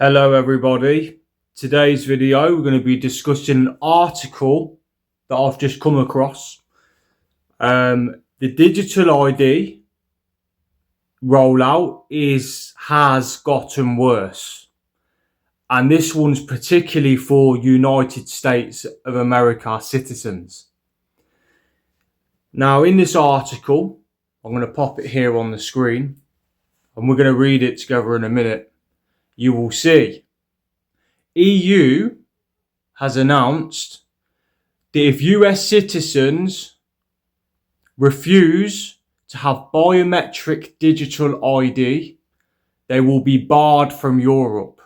Hello everybody. Today's video we're going to be discussing an article that I've just come across. The digital ID rollout has gotten worse, and this one's particularly for United States of America citizens. Now in this article, I'm going to pop it here on the screen and we're going to read it together in a minute. You will see EU has announced that if US citizens refuse to have biometric digital ID, they will be barred from Europe.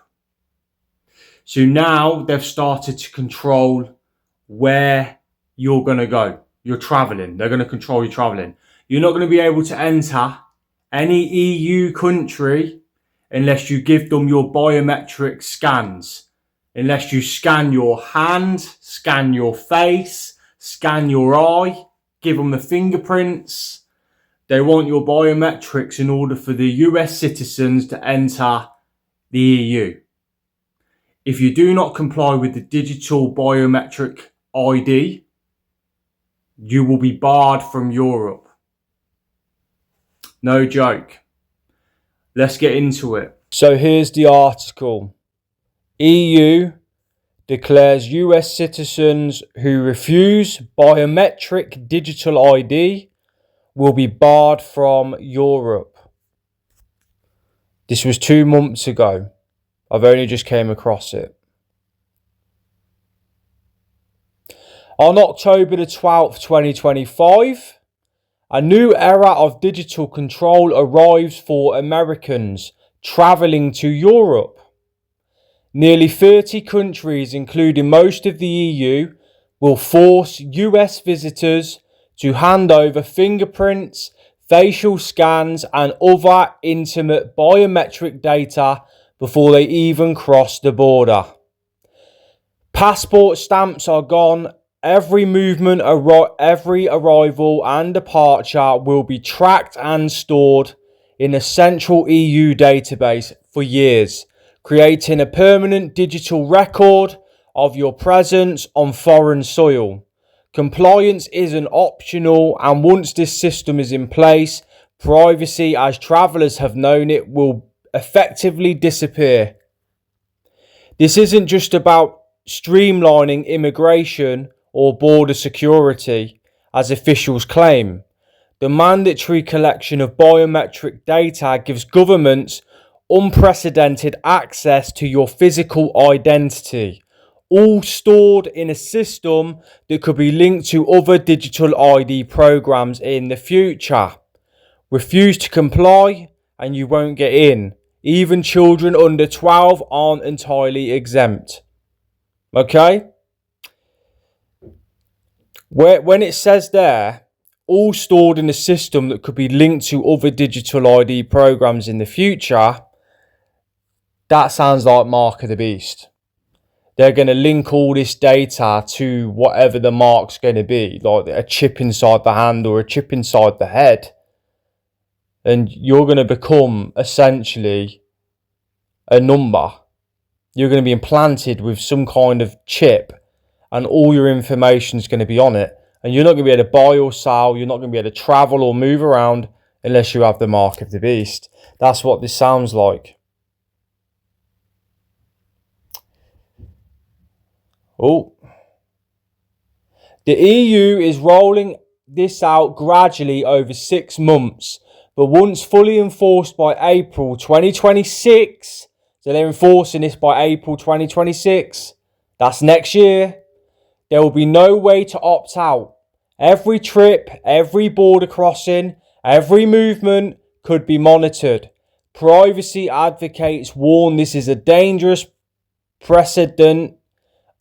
So now they've started to control where you're going to go. You're traveling. They're going to control your traveling. You're not going to be able to enter any EU country unless you give them your biometric scans. Unless you scan your hand, scan your face, scan your eye, give them the fingerprints. They want your biometrics in order for the US citizens to enter the EU. If you do not comply with the digital biometric ID, you will be barred from Europe. No joke. Let's get into it. So here's the article. EU declares US citizens who refuse biometric digital ID will be barred from Europe. This was 2 months ago. I've only just came across it. On October the 12th, 2025, a new era of digital control arrives for Americans travelling to Europe. Nearly 30 countries, including most of the EU, will force US visitors to hand over fingerprints, facial scans and other intimate biometric data before they even cross the border. Passport stamps are gone. Every movement, every arrival and departure will be tracked and stored in a central EU database for years, creating a permanent digital record of your presence on foreign soil. Compliance isn't optional, and once this system is in place, privacy as travellers have known it will effectively disappear. This isn't just about streamlining immigration or border security, as officials claim. The mandatory collection of biometric data gives governments unprecedented access to your physical identity, all stored in a system that could be linked to other digital ID programs in the future. Refuse to comply and you won't get in. Even children under 12 aren't entirely exempt. Okay? When it says there, all stored in a system that could be linked to other digital ID programs in the future, that sounds like Mark of the Beast. They're going to link all this data to whatever the mark's going to be, like a chip inside the hand or a chip inside the head. And you're going to become essentially a number. You're going to be implanted with some kind of chip, and all your information is going to be on it. And you're not going to be able to buy or sell. You're not going to be able to travel or move around unless you have the mark of the beast. That's what this sounds like. Oh. The EU is rolling this out gradually over 6 months, but once fully enforced by April 2026, so they're enforcing this by April 2026, that's next year, there will be no way to opt out. Every trip, every border crossing, every movement could be monitored. Privacy advocates warn this is a dangerous precedent,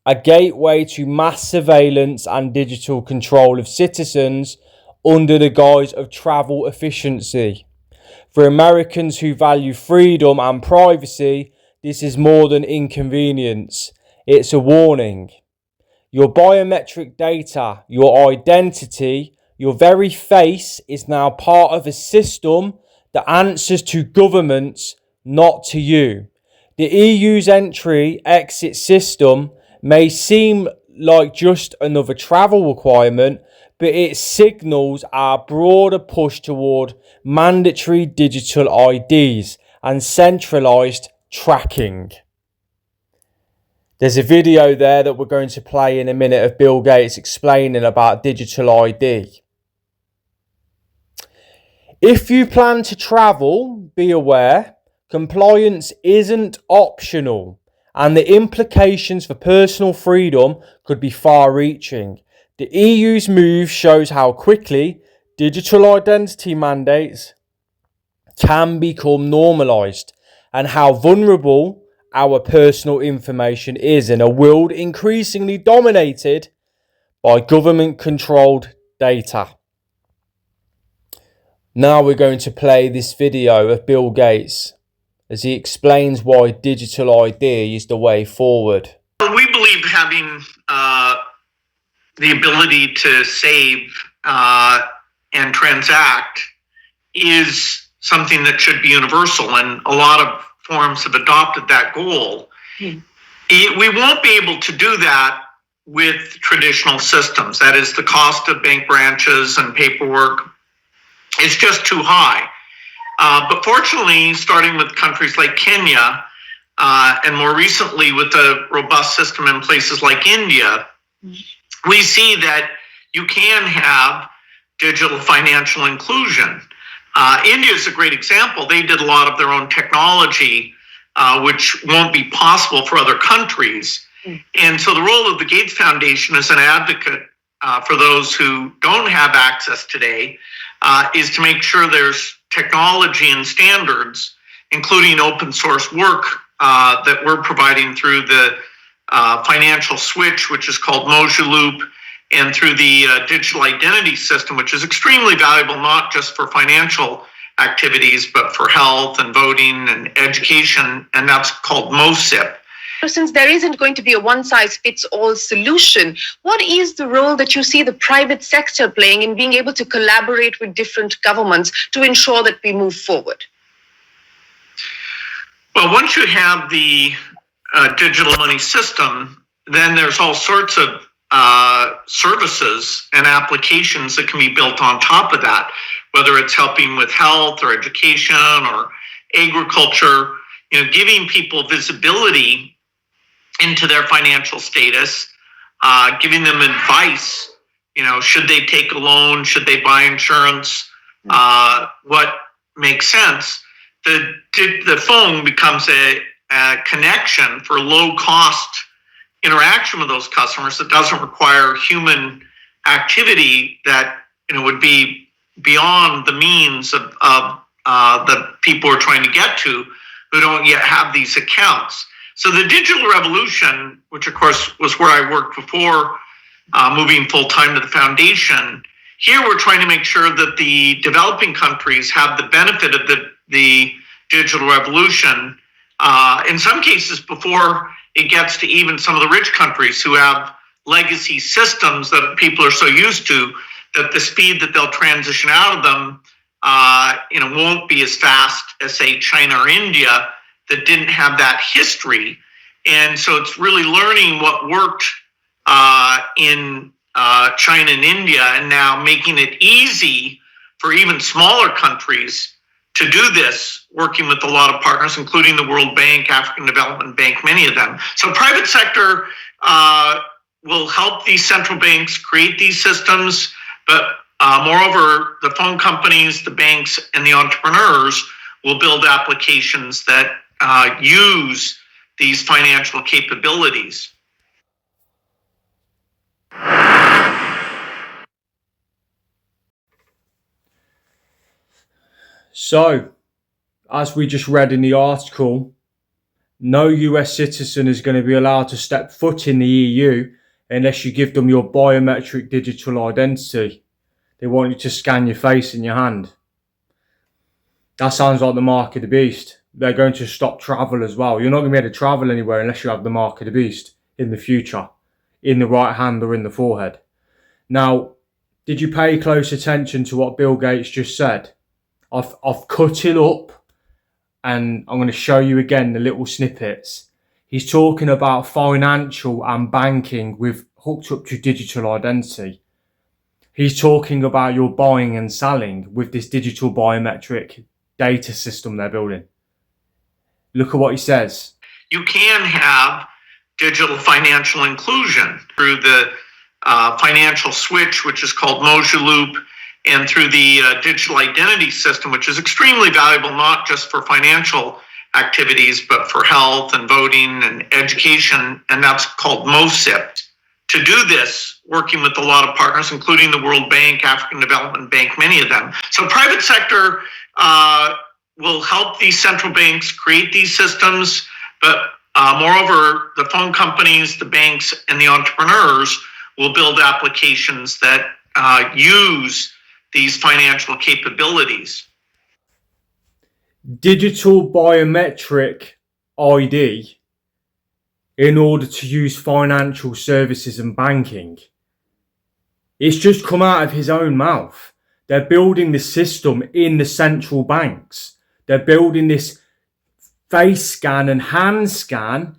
a gateway to mass surveillance and digital control of citizens under the guise of travel efficiency. For Americans who value freedom and privacy, this is more than inconvenience. It's a warning. Your biometric data, your identity, your very face is now part of a system that answers to governments, not to you. The EU's entry-exit system may seem like just another travel requirement, but it signals our broader push toward mandatory digital IDs and centralised tracking. There's a video there that we're going to play in a minute of Bill Gates explaining about digital ID. If you plan to travel, be aware, compliance isn't optional, and the implications for personal freedom could be far-reaching. The EU's move shows how quickly digital identity mandates can become normalised and how vulnerable our personal information is in a world increasingly dominated by government-controlled data. Now we're going to play this video of Bill Gates as he explains why digital ID is the way forward. We believe having the ability to save and transact is something that should be universal, and a lot of forms have adopted that goal. We won't be able to do that with traditional systems. That is, the cost of bank branches and paperwork is just too high. But fortunately, starting with countries like Kenya, and more recently with a robust system in places like India, we see that you can have digital financial inclusion. India is a great example. They did a lot of their own technology, which won't be possible for other countries. And so the role of the Gates Foundation as an advocate for those who don't have access today is to make sure there's technology and standards, including open source work that we're providing through the financial switch, which is called Mojaloop, and through the digital identity system, which is extremely valuable, not just for financial activities, but for health and voting and education, and that's called MOSIP. So since there isn't going to be a one-size-fits-all solution, what is the role that you see the private sector playing in being able to collaborate with different governments to ensure that we move forward? Well, once you have the digital money system, then there's all sorts of services and applications that can be built on top of that, whether it's helping with health or education or agriculture, giving people visibility into their financial status, giving them advice, should they take a loan, should they buy insurance, what makes sense. The phone becomes a connection for low cost interaction with those customers that doesn't require human activity that would be beyond the means of the people we're trying to get to who don't yet have these accounts. So the digital revolution, which of course was where I worked before moving full-time to the foundation, here we're trying to make sure that the developing countries have the benefit of the digital revolution, in some cases before it gets to even some of the rich countries who have legacy systems that people are so used to that the speed that they'll transition out of them won't be as fast as, say, China or India that didn't have that history. And so it's really learning what worked in China and India, and now making it easy for even smaller countries to do this, working with a lot of partners, including the World Bank, African Development Bank, many of them. So private sector will help these central banks create these systems, but moreover, the phone companies, the banks, and the entrepreneurs will build applications that use these financial capabilities. So, as we just read in the article, no US citizen is going to be allowed to step foot in the EU unless you give them your biometric digital identity. They want you to scan your face and your hand. That sounds like the mark of the beast. They're going to stop travel as well. You're not going to be able to travel anywhere unless you have the mark of the beast in the future, in the right hand or in the forehead. Now, did you pay close attention to what Bill Gates just said? I've cut it up and I'm going to show you again the little snippets. He's talking about financial and banking with hooked up to digital identity. He's talking about your buying and selling with this digital biometric data system they're building. Look at what he says. You can have digital financial inclusion through the financial switch, which is called Moja Loop, and through the digital identity system, which is extremely valuable, not just for financial activities, but for health and voting and education, and that's called MOSIP. To do this, working with a lot of partners, including the World Bank, African Development Bank, many of them. So private sector will help these central banks create these systems, but moreover, the phone companies, the banks, and the entrepreneurs will build applications that use these financial capabilities. Digital biometric ID in order to use financial services and banking. It's just come out of his own mouth. They're building this system in the central banks. They're building this face scan and hand scan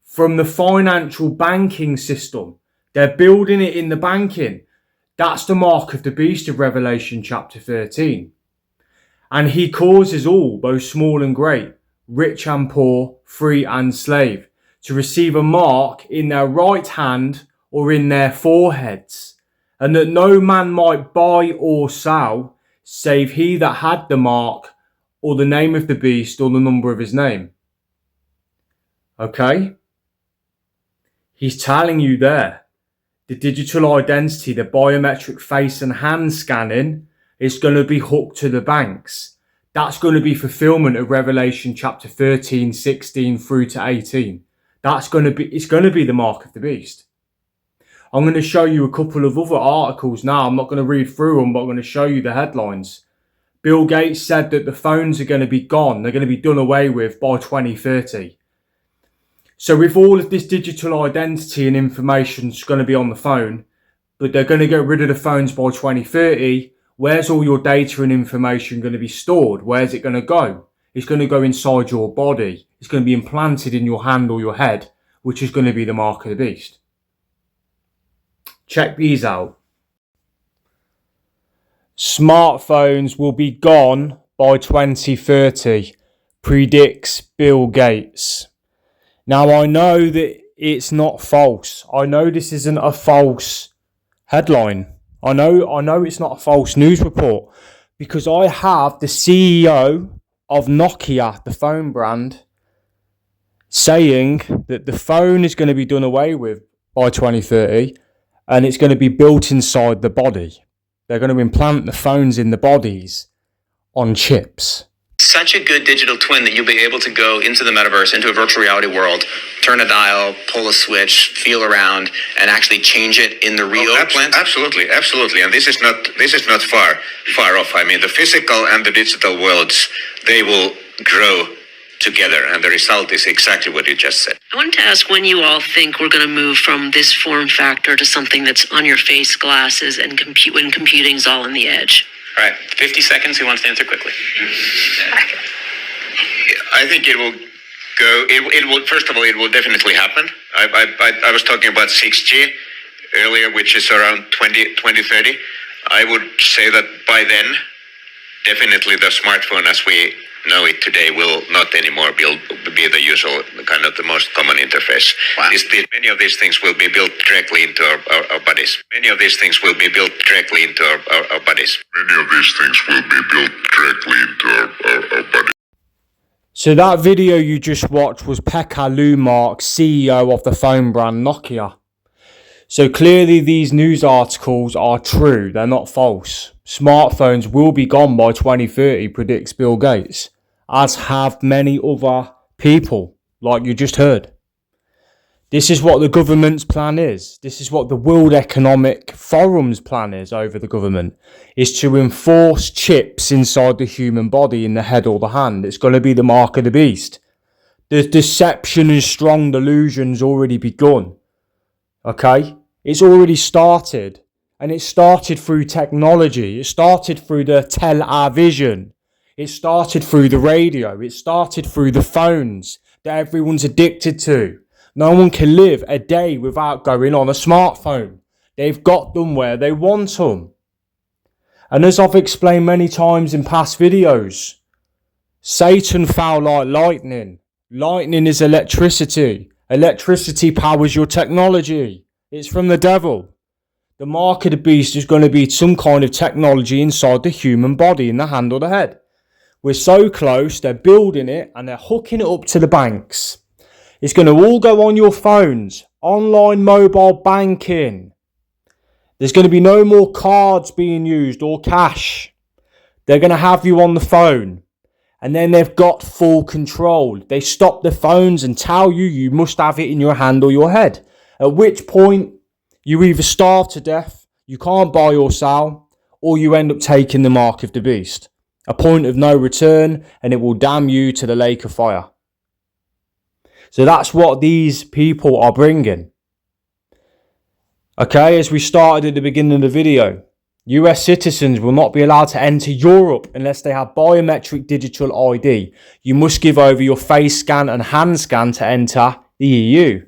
from the financial banking system. They're building it in the banking. That's the mark of the beast of Revelation chapter 13. And he causes all, both small and great, rich and poor, free and slave, to receive a mark in their right hand or in their foreheads, and that no man might buy or sell, save he that had the mark, or the name of the beast, or the number of his name. Okay? He's telling you there, the digital identity, the biometric face and hand scanning is going to be hooked to the banks. That's going to be fulfillment of Revelation chapter 13, 16 through to 18. It's going to be the mark of the beast. I'm going to show you a couple of other articles now. I'm not going to read through them, but I'm going to show you the headlines. Bill Gates said that the phones are going to be gone. They're going to be done away with by 2030. So with all of this digital identity and information is going to be on the phone, but they're going to get rid of the phones by 2030, where's all your data and information going to be stored? Where's it going to go? It's going to go inside your body. It's going to be implanted in your hand or your head, which is going to be the mark of the beast. Check these out. Smartphones will be gone by 2030, predicts Bill Gates. Now, I know that it's not false. I know this isn't a false headline. I know it's not a false news report, because I have the CEO of Nokia, the phone brand, saying that the phone is going to be done away with by 2030 and it's going to be built inside the body. They're going to implant the phones in the bodies on chips. Such a good digital twin that you'll be able to go into the metaverse, into a virtual reality world, turn a dial, pull a switch, feel around, and actually change it in the real plant. Absolutely. And this is not far off. I mean, the physical and the digital worlds, they will grow together, and the result is exactly what you just said. I wanted to ask when you all think we're going to move from this form factor to something that's on your face, glasses, and when computing's all on the edge. All right, 50 seconds. Who wants to answer quickly? I think it will go. It will. First of all, it will definitely happen. I was talking about 6G earlier, which is around 2030. I would say that by then, definitely the smartphone as we know it today will not anymore be the usual kind of the most common interface. Wow. Many of these things will be built directly into our bodies. Many of these things will be built directly into our bodies. Many of these things will be built directly into our bodies. So that video you just watched was Pekka Lumark, CEO of the phone brand Nokia. So clearly these news articles are true, they're not false. Smartphones will be gone by 2030, predicts Bill Gates, as have many other people, like you just heard. This is what the government's plan is. This is what the World Economic Forum's plan is over the government, is to enforce chips inside the human body, in the head or the hand. It's going to be the mark of the beast. The deception and strong delusion's already begun. Okay? It's already started. And it started through technology. It started through the television. It started through the radio. It started through the phones that everyone's addicted to. No one can live a day without going on a smartphone. They've got them where they want them. And as I've explained many times in past videos, Satan fell like lightning. Lightning is electricity. Electricity powers your technology. It's from the devil. The mark of the beast is going to be some kind of technology inside the human body, in the hand or the head. We're so close, they're building it and they're hooking it up to the banks. It's going to all go on your phones. Online mobile banking. There's going to be no more cards being used or cash. They're going to have you on the phone. And then they've got full control. They stop the phones and tell you you must have it in your hand or your head. At which point, you either starve to death, you can't buy or sell, or you end up taking the mark of the beast. A point of no return, and it will damn you to the lake of fire. So that's what these people are bringing. Okay, as we started at the beginning of the video, US citizens will not be allowed to enter Europe unless they have biometric digital ID. You must give over your face scan and hand scan to enter the EU.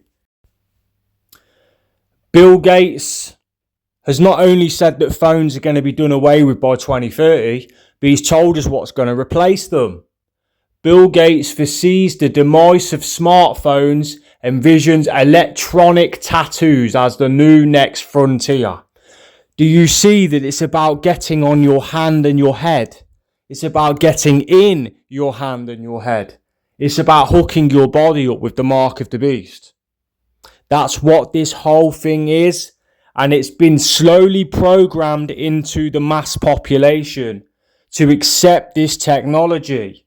Bill Gates has not only said that phones are going to be done away with by 2030, but he's told us what's going to replace them. Bill Gates foresees the demise of smartphones and envisions electronic tattoos as the new next frontier. Do you see that it's about getting on your hand and your head? It's about getting in your hand and your head. It's about hooking your body up with the mark of the beast. That's what this whole thing is. And it's been slowly programmed into the mass population to accept this technology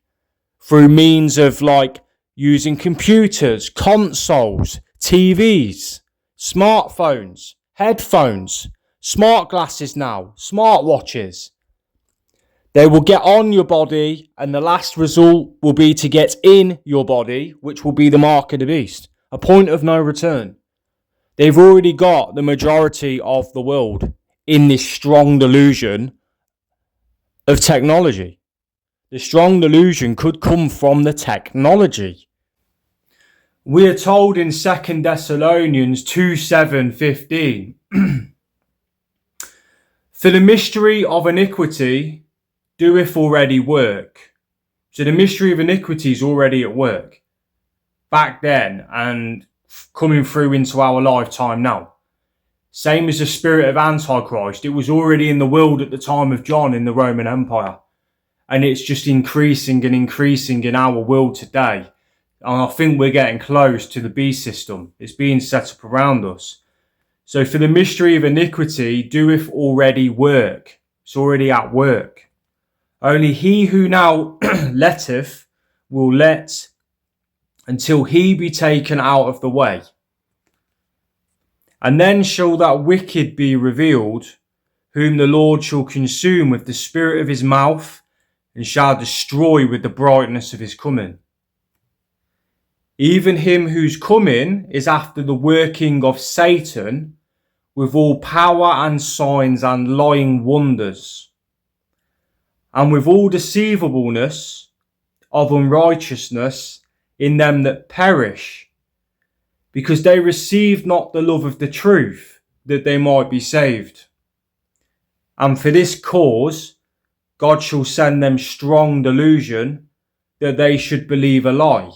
through means of like using computers, consoles, TVs, smartphones, headphones, smart glasses now, smart watches. They will get on your body, and the last result will be to get in your body, which will be the mark of the beast. A point of no return. They've already got the majority of the world in this strong delusion of technology. The strong delusion could come from the technology. We are told in 2 Thessalonians 2:7-15, for the mystery of iniquity doeth already work. So the mystery of iniquity is already at work back then and coming through into our lifetime now. Same as the spirit of Antichrist. It was already in the world at the time of John in the Roman Empire. And it's just increasing and increasing in our world today. And I think we're getting close to the beast system. It's being set up around us. So for the mystery of iniquity doeth already work. It's already at work. Only he who now letteth will let until he be taken out of the way. And then shall that wicked be revealed, whom the Lord shall consume with the spirit of his mouth, and shall destroy with the brightness of his coming. Even him whose coming is after the working of Satan, with all power and signs and lying wonders, and with all deceivableness of unrighteousness in them that perish, because they received not the love of the truth, that they might be saved. And for this cause, God shall send them strong delusion, that they should believe a lie,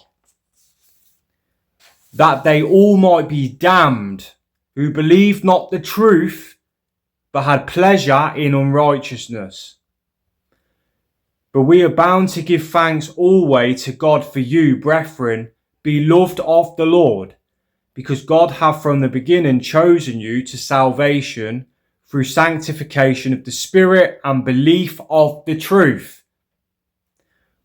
that they all might be damned, who believed not the truth, but had pleasure in unrighteousness. But we are bound to give thanks always to God for you, brethren, beloved of the Lord, because God hath from the beginning chosen you to salvation through sanctification of the Spirit and belief of the truth,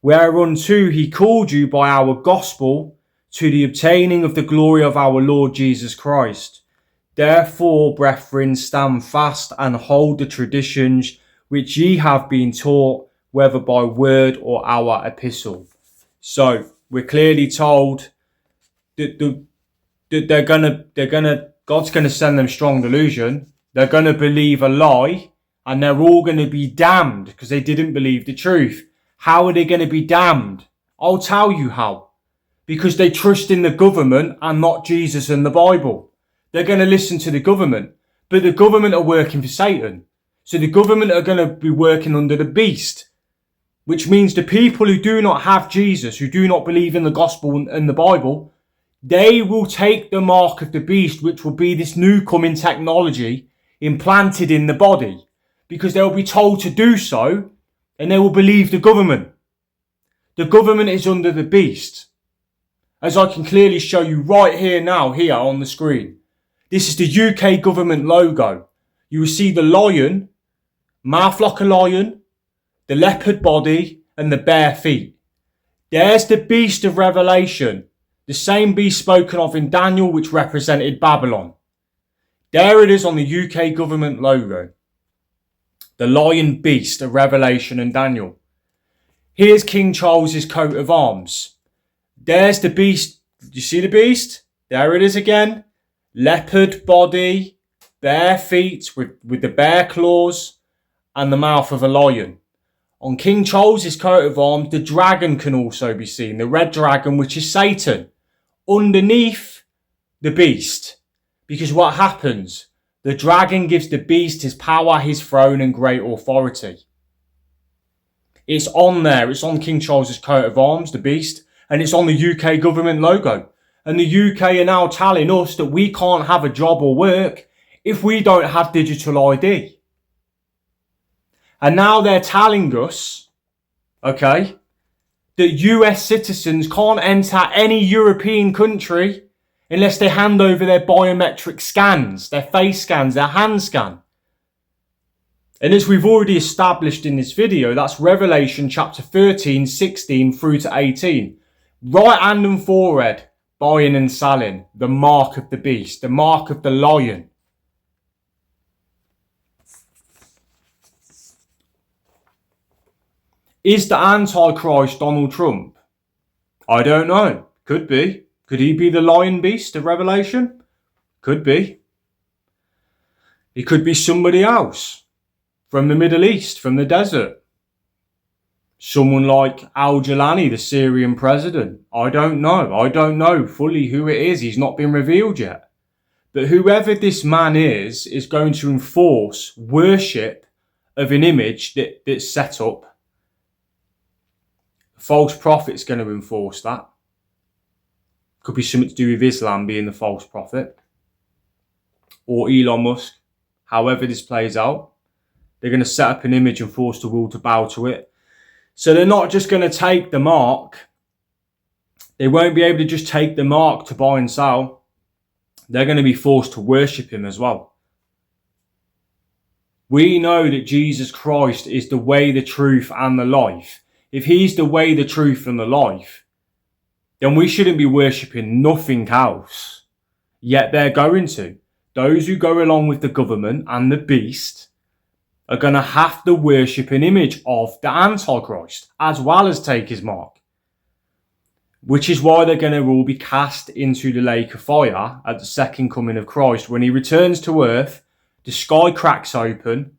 whereunto he called you by our gospel to the obtaining of the glory of our Lord Jesus Christ. Therefore, brethren, stand fast and hold the traditions which ye have been taught, whether by word or our epistle. So we're clearly told that God's gonna send them strong delusion. They're gonna believe a lie, and they're all gonna be damned because they didn't believe the truth. How are they going to be damned? I'll tell you how. Because they trust in the government and not Jesus and the Bible. They're going to listen to the government. But the government are working for Satan. So the government are going to be working under the beast. Which means the people who do not have Jesus, who do not believe in the gospel and the Bible, they will take the mark of the beast, which will be this new coming technology implanted in the body. Because they'll be told to do so, and they will believe the government. The government is under the beast. As I can clearly show you right here now, here on the screen. This is the UK government logo. You will see the lion, mouth like a lion, the leopard body, and the bare feet. There's the beast of Revelation, the same beast spoken of in Daniel, which represented Babylon. There it is on the UK government logo. The lion beast of Revelation and Daniel. Here's King Charles's coat of arms. There's the beast. Do you see the beast? There it is again. Leopard body, bare feet with the bare claws, and the mouth of a lion. On King Charles's coat of arms, the dragon can also be seen. The red dragon, which is Satan. Underneath the beast. Because what happens? The dragon gives the beast his power, his throne, and great authority. It's on there. It's on King Charles's coat of arms, the beast. And it's on the UK government logo. And the UK are now telling us that we can't have a job or work if we don't have digital ID. And now they're telling us, okay, that US citizens can't enter any European country unless they hand over their biometric scans, their face scans, their hand scan. And as we've already established in this video, that's Revelation chapter 13, 16 through to 18. Right hand and forehead, buying and selling, the mark of the beast, the mark of the lion. Is the Antichrist Donald Trump? I don't know. Could be. Could he be the lion beast of Revelation? Could be. He could be somebody else from the Middle East, from the desert. Someone like al-Jilani, the Syrian president. I don't know. I don't know fully who it is. He's not been revealed yet. But whoever this man is going to enforce worship of an image that's set up. False prophet's going to enforce that. Could be something to do with Islam being the false prophet. Or Elon Musk. However this plays out. They're going to set up an image and force the world to bow to it. So they're not just going to take the mark. They won't be able to just take the mark to buy and sell. They're going to be forced to worship him as well. We know that Jesus Christ is the way, the truth, and the life. If he's the way, the truth, and the life, then we shouldn't be worshipping nothing else. Yet they're going to. Those who go along with the government and the beast are going to have to worship an image of the Antichrist, as well as take his mark. Which is why they're going to all be cast into the lake of fire at the second coming of Christ. When he returns to earth, the sky cracks open.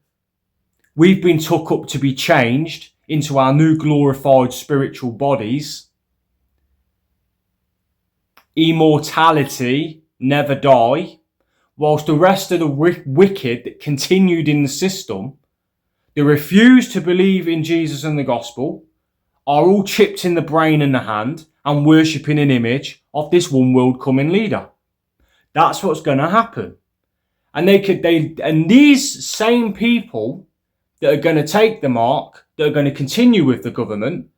We've been took up to be changed into our new glorified spiritual bodies. Immortality, never die. Whilst the rest of the wicked that continued in the system, they refused to believe in Jesus and the gospel, are all chipped in the brain and the hand and worshipping an image of this one world coming leader. That's what's going to happen. And these same people that are going to take the mark, that are going to continue with the government,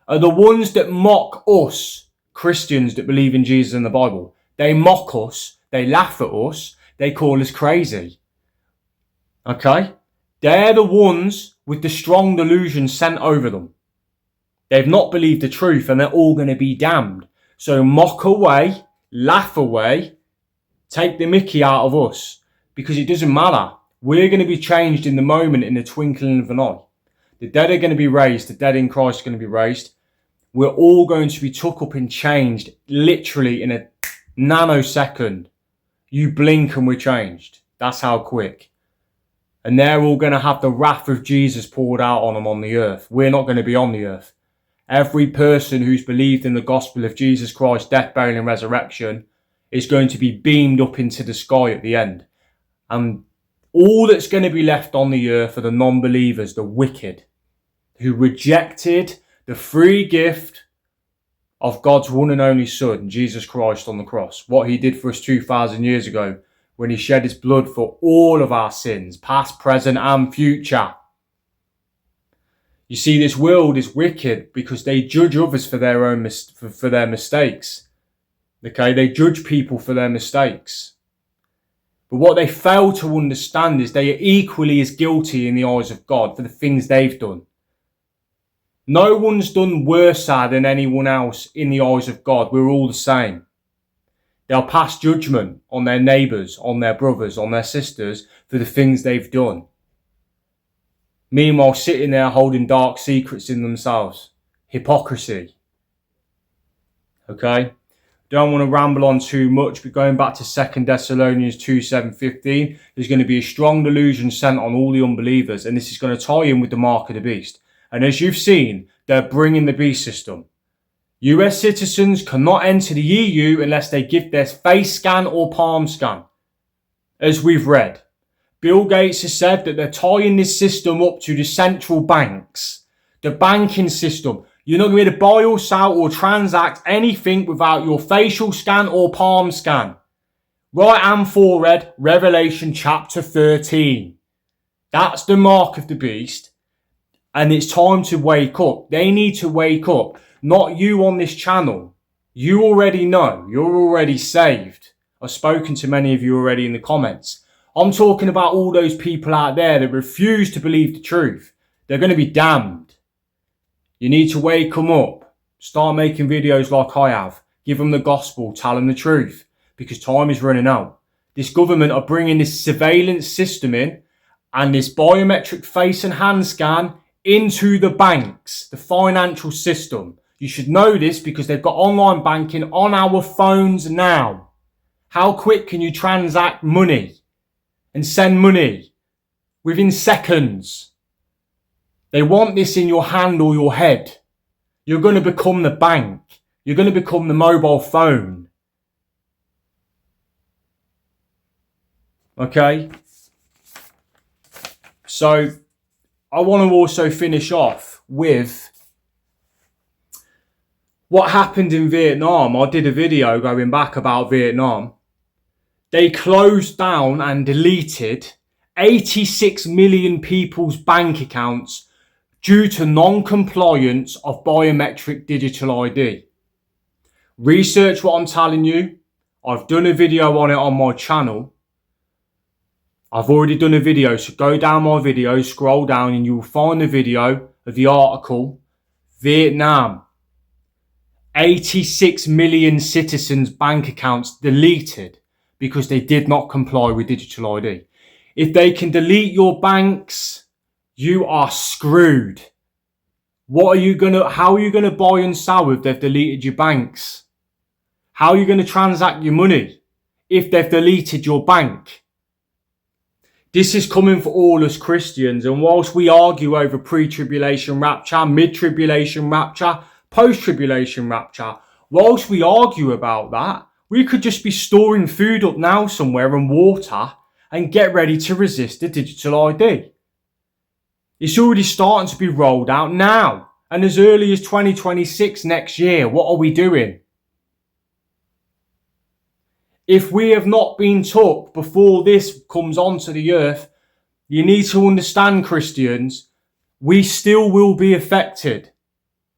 are the ones that mock us, Christians that believe in Jesus and the Bible. They mock us, they laugh at us, they call us crazy. Okay? They're the ones with the strong delusion sent over them. They've not believed the truth and they're all going to be damned. So mock away, laugh away, take the mickey out of us. Because it doesn't matter. We're going to be changed in the moment, in the twinkling of an eye. The dead are going to be raised. The dead in Christ are going to be raised. We're all going to be took up and changed literally in a nanosecond. You blink and we're changed. That's how quick. And they're all going to have the wrath of Jesus poured out on them on the earth. We're not going to be on the earth. Every person who's believed in the gospel of Jesus Christ, death, burial and resurrection is going to be beamed up into the sky at the end. And all that's going to be left on the earth are the non-believers, the wicked, who rejected the free gift of God's one and only Son, Jesus Christ, on the cross. What he did for us 2,000 years ago when he shed his blood for all of our sins, past, present and future. You see, this world is wicked because they judge others for their own for their mistakes. Okay, they judge people for their mistakes. But what they fail to understand is they are equally as guilty in the eyes of God for the things they've done. No one's done worse than anyone else in the eyes of God. We're all the same. They'll pass judgment on their neighbours, on their brothers, on their sisters for the things they've done. Meanwhile, sitting there holding dark secrets in themselves. Hypocrisy. Okay? Don't want to ramble on too much, but going back to 2 Thessalonians 2:7-15, there's going to be a strong delusion sent on all the unbelievers, and this is going to tie in with the mark of the beast. And as you've seen, they're bringing the beast system. US citizens cannot enter the EU unless they give their face scan or palm scan. As we've read, Bill Gates has said that they're tying this system up to the central banks, the banking system. You're not going to be able to buy or sell or transact anything without your facial scan or palm scan. Right hand forehead, Revelation chapter 13. That's the mark of the beast. And it's time to wake up. They need to wake up. Not you on this channel. You already know. You're already saved. I've spoken to many of you already in the comments. I'm talking about all those people out there that refuse to believe the truth. They're going to be damned. You need to wake them up. Start making videos like I have. Give them the gospel. Tell them the truth. Because time is running out. This government are bringing this surveillance system in and this biometric face and hand scan into the banks, the financial system. You should know this because they've got online banking on our phones now. How quick can you transact money and send money? Within seconds. They want this in your hand or your head. You're going to become the bank. You're going to become the mobile phone. Okay? So, I want to also finish off with what happened in Vietnam. I did a video going back about Vietnam. They closed down and deleted 86 million people's bank accounts due to non-compliance of biometric digital ID. Research what I'm telling you. I've done a video on it on my channel. I've already done a video, so go down my video, scroll down and you will find the video of the article. Vietnam. 86 million citizens' bank accounts deleted because they did not comply with digital ID. If they can delete your banks, you are screwed. How are you going to buy and sell if they've deleted your banks? How are you going to transact your money if they've deleted your bank? This is coming for all us Christians, and whilst we argue over pre-tribulation rapture, mid-tribulation rapture, post-tribulation rapture, whilst we argue about that, we could just be storing food up now somewhere and water and get ready to resist the digital ID. It's already starting to be rolled out now, and as early as 2026 next year. What are we doing? If we have not been took before this comes onto the earth, you need to understand, Christians, we still will be affected.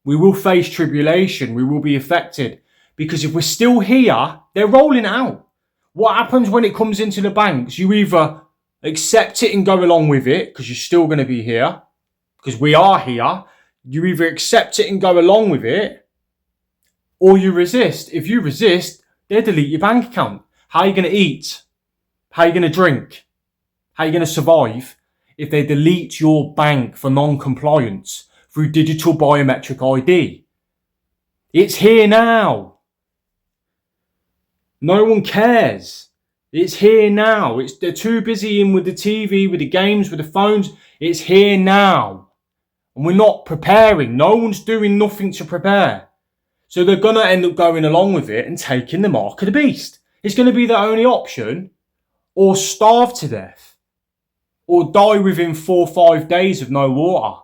We will face tribulation. We will be affected. Because if we're still here, they're rolling out. What happens when it comes into the banks? You either accept it and go along with it, because you're still going to be here, because we are here. You either accept it and go along with it, or you resist. If you resist, they delete your bank account. How are you going to eat? How are you going to drink? How are you going to survive if they delete your bank for non-compliance through digital biometric ID? It's here now. No one cares. It's here now. They're too busy in with the TV, with the games, with the phones. It's here now. And we're not preparing. No one's doing nothing to prepare. So they're going to end up going along with it and taking the mark of the beast. It's going to be their only option, or starve to death, or die within 4 or 5 days of no water.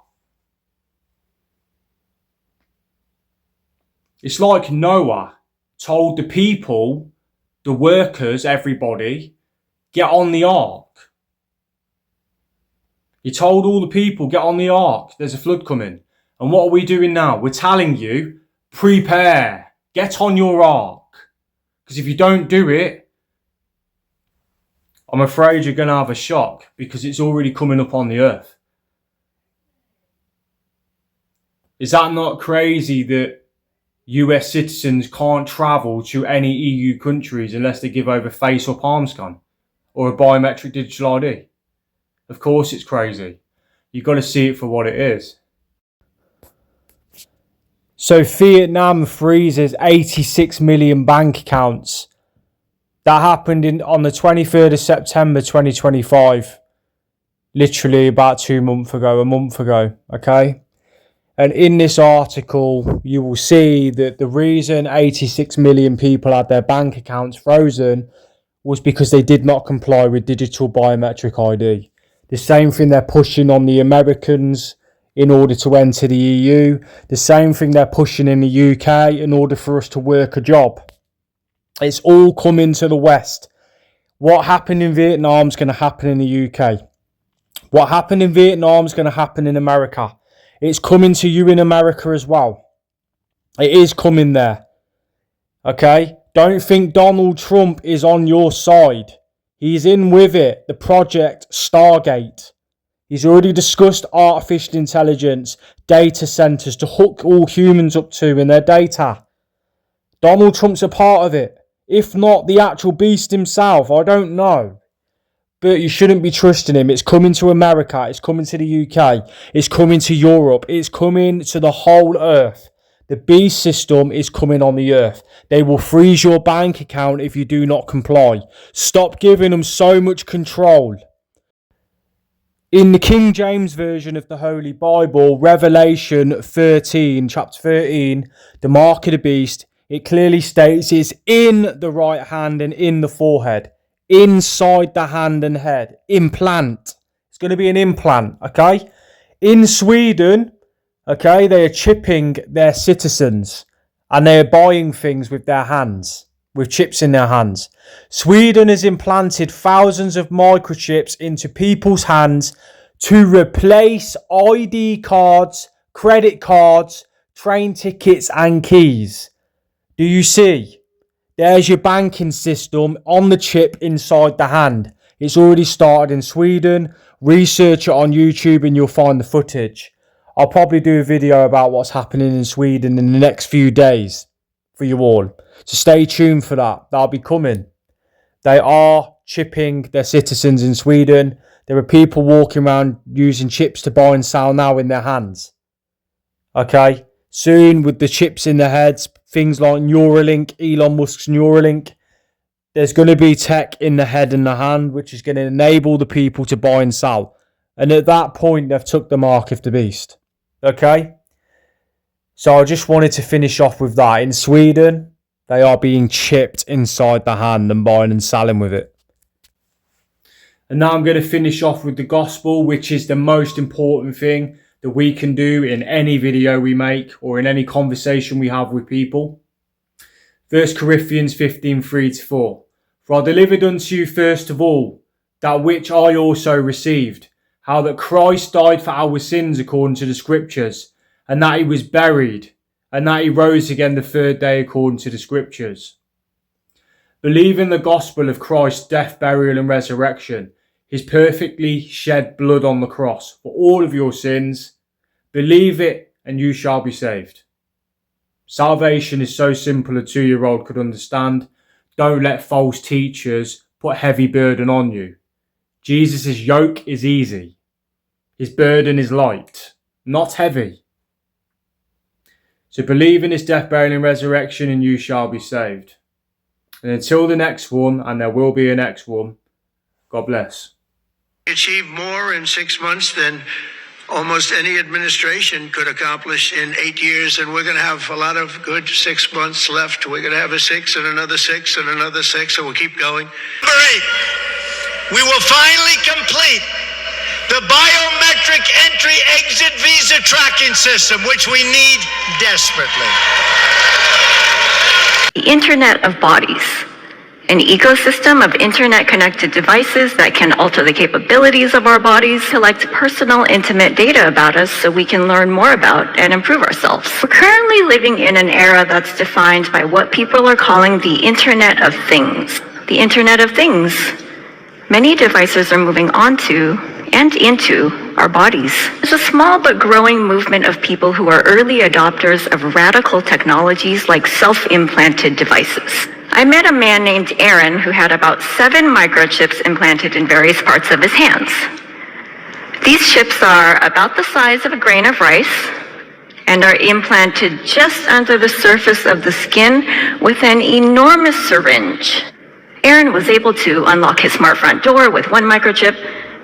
It's like Noah told the people, the workers, everybody, get on the ark. He told all the people, get on the ark. There's a flood coming. And what are we doing now? We're telling you, prepare. Get on your ark. Because if you don't do it, I'm afraid you're going to have a shock, because it's already coming up on the earth. Is that not crazy that US citizens can't travel to any EU countries unless they give over face or palm scan or a biometric digital ID? Of course it's crazy. You've got to see it for what it is. So Vietnam freezes 86 million bank accounts. That happened on the 23rd of September 2025. Literally about a month ago, okay? And in this article, you will see that the reason 86 million people had their bank accounts frozen was because they did not comply with digital biometric ID. The same thing they're pushing on the Americans in order to enter the EU. The same thing they're pushing in the UK in order for us to work a job. It's all coming to the West. What happened in Vietnam is going to happen in the UK. What happened in Vietnam is going to happen in America. It's coming to you in America as well. It is coming there. Okay? Don't think Donald Trump is on your side. He's in with it. The project Stargate. He's already discussed artificial intelligence, data centers to hook all humans up to in their data. Donald Trump's a part of it. If not the actual beast himself, I don't know. But you shouldn't be trusting him. It's coming to America. It's coming to the UK. It's coming to Europe. It's coming to the whole earth. The beast system is coming on the earth. They will freeze your bank account if you do not comply. Stop giving them so much control. In the King James Version of the Holy Bible, Revelation 13, chapter 13, the mark of the beast, it clearly states it's in the right hand and in the forehead. Inside the hand and head. Implant. It's going to be an implant, okay? In Sweden, okay, they are chipping their citizens and they are buying things with their hands, with chips in their hands. Sweden has implanted thousands of microchips into people's hands to replace ID cards, credit cards, train tickets and keys. Do you see? There's your banking system on the chip inside the hand. It's already started in Sweden. Research it on YouTube and you'll find the footage. I'll probably do a video about what's happening in Sweden in the next few days for you all. So stay tuned for that. That'll be coming. They are chipping their citizens in Sweden. There are people walking around using chips to buy and sell now in their hands. Okay? Soon, with the chips in their heads, things like Neuralink, Elon Musk's Neuralink, there's going to be tech in the head and the hand, which is going to enable the people to buy and sell. And at that point, they've took the mark of the beast. Okay? So I just wanted to finish off with that. In Sweden, they are being chipped inside the hand and buying and selling with it. And now I'm going to finish off with the gospel, which is the most important thing that we can do in any video we make or in any conversation we have with people. 1 Corinthians 15, 3-4. For I delivered unto you first of all that which I also received, how that Christ died for our sins according to the scriptures, and that he was buried, and that he rose again the third day according to the scriptures. Believe in the gospel of Christ's death, burial and resurrection, his perfectly shed blood on the cross for all of your sins. Believe it and you shall be saved. Salvation is so simple a 2-year-old could understand. Don't let false teachers put heavy burden on you. Jesus' yoke is easy. His burden is light, not heavy. So believe in his death, burial and resurrection and you shall be saved. And until the next one, and there will be a next one, God bless. Achieve more in 6 months than almost any administration could accomplish in 8 years, and we're going to have a lot of good 6 months left. We're going to have a 6 and another 6 and another 6, and we'll keep going. Number 8, we will finally complete the biometric entry-exit visa tracking system, which we need desperately. The Internet of Bodies, an ecosystem of internet-connected devices that can alter the capabilities of our bodies, collect personal, intimate data about us so we can learn more about and improve ourselves. We're currently living in an era that's defined by what people are calling the Internet of Things. The Internet of Things. Many devices are moving onto and into our bodies. There's a small but growing movement of people who are early adopters of radical technologies like self-implanted devices. I met a man named Aaron who had about 7 microchips implanted in various parts of his hands. These chips are about the size of a grain of rice and are implanted just under the surface of the skin with an enormous syringe. Aaron was able to unlock his smart front door with 1 microchip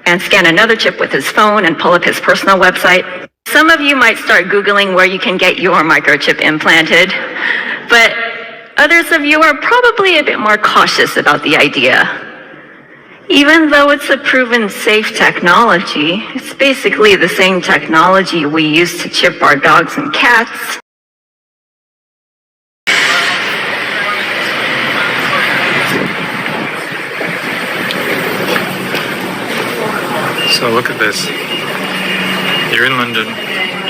and scan another chip with his phone and pull up his personal website. Some of you might start Googling where you can get your microchip implanted, but others of you are probably a bit more cautious about the idea. Even though it's a proven safe technology, it's basically the same technology we use to chip our dogs and cats. So look at this. You're in London,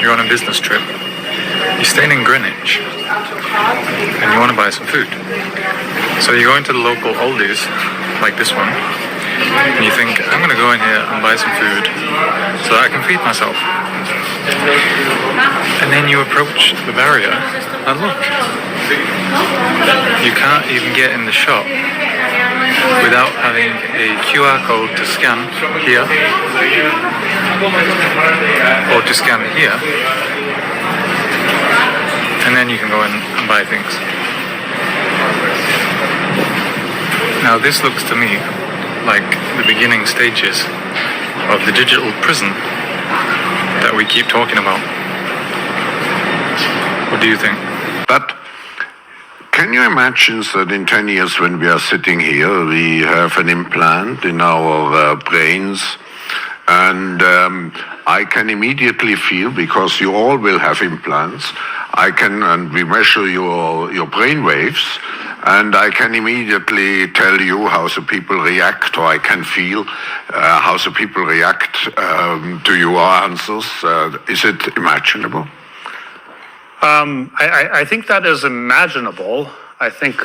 you're on a business trip, you're staying in Greenwich, and you want to buy some food. So you go into the local Aldi's, like this one, and you think, I'm going to go in here and buy some food so that I can feed myself. And then you approach the barrier, and look, you can't even get in the shop without having a QR code to scan here, or to scan here, and then you can go in and buy things. Now this looks to me like the beginning stages of the digital prison that we keep talking about. What do you think? But can you imagine that in 10 years when we are sitting here, we have an implant in our brains, and I can immediately feel, because you all will have implants, and we measure your brain waves, and I can immediately tell you how the people react, or I can feel how the people react to your answers. Is it imaginable? I think that is imaginable. I think